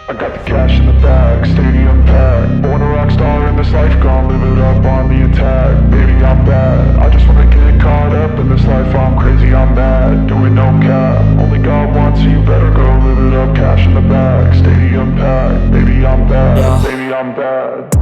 I got the cash in the bag, stadium packed. Born a rock star in this life, gon' live it up on the attack. Baby, I'm bad, I just wanna get caught up in this life. I'm crazy, I'm mad, doing no cap. Only God wants, so you better go live it up. Cash in the bag, stadium packed. Baby, I'm bad, Yeah. baby, I'm bad.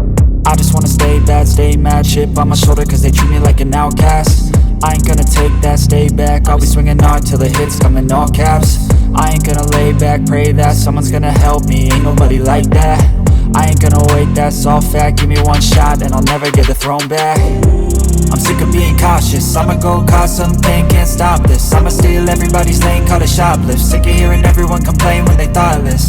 I just wanna stay bad, stay mad. Chip on my shoulder cause they treat me like an outcast. I ain't gonna take that, stay back. I'll be swinging hard till the hits come in all caps. I ain't gonna lay back, pray that someone's gonna help me. Ain't nobody like that. I ain't gonna wait, that's all fact. Give me one shot and I'll never get the throne back. I'm sick of being cautious, I'ma go cause some pain, can't stop this. I'ma steal everybody's lane, call it shoplift. Sick of hearing everyone complain when they thoughtless.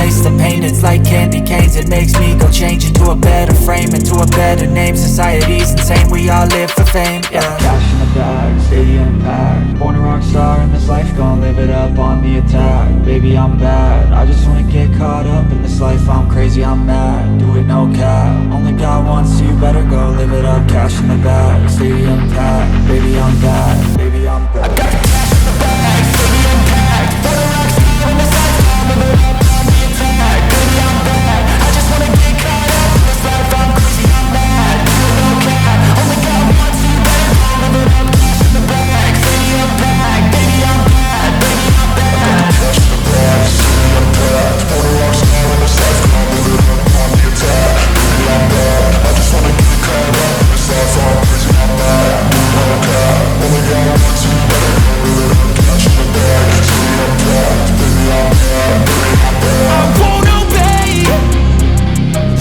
Taste the pain, it's like candy canes. It makes me go change into a better frame, into a better name. Society's insane, we all live for fame, yeah. Cash in the bag, stadium packed. Born a rock star in this life, gon' live it up on the attack. Baby, I'm bad, I just wanna get caught up in this life. I'm crazy, I'm mad, do it no cap. Only God wants, so you better go live it up. Cash in the bag, stadium packed. Baby, I'm bad, baby, I'm bad. I got the cash in the bag, stadium packed. Born a rock star in this life, gon' live it up on the attack. Baby, I'm bad, I just wanna get caught up in this life. I'm crazy, I'm mad, do it no cap. Only God wants, so you better go live it up. Cash in the bag, stadium packed. Baby, I'm bad, baby, I'm bad. Cash in the bag, stadium packed. Born a rock star in this life, gon' live it up on the attack. Baby, I'm bad, I just wanna get caught up in this life. I'm crazy, I'm mad, do it no cap. Only God wants, so you better go live it up. Cash in the bag, stadium packed. Baby, I'm bad, baby, I'm bad. I won't obey.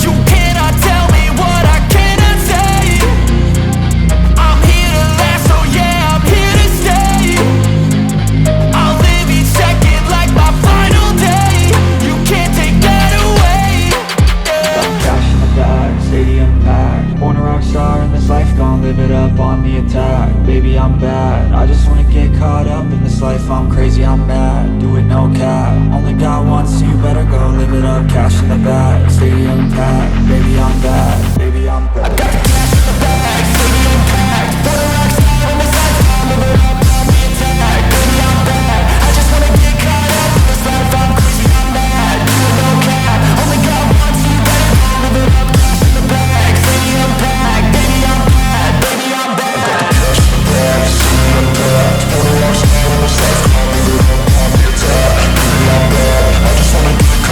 You cannot tell me what I cannot say. I'm here to last, so yeah, I'm here to stay. I'll live each second like my final day. You can't take that away, yeah. Cash in the bag, stadium packed. Born a rock star in this life, gon' live it up on the attack. Baby, I'm bad, I just wanna get caught up in this life. I'm crazy, I'm mad, do it no cap. Only God wants, so you better go live it up. Cash in the bag, stadium packed.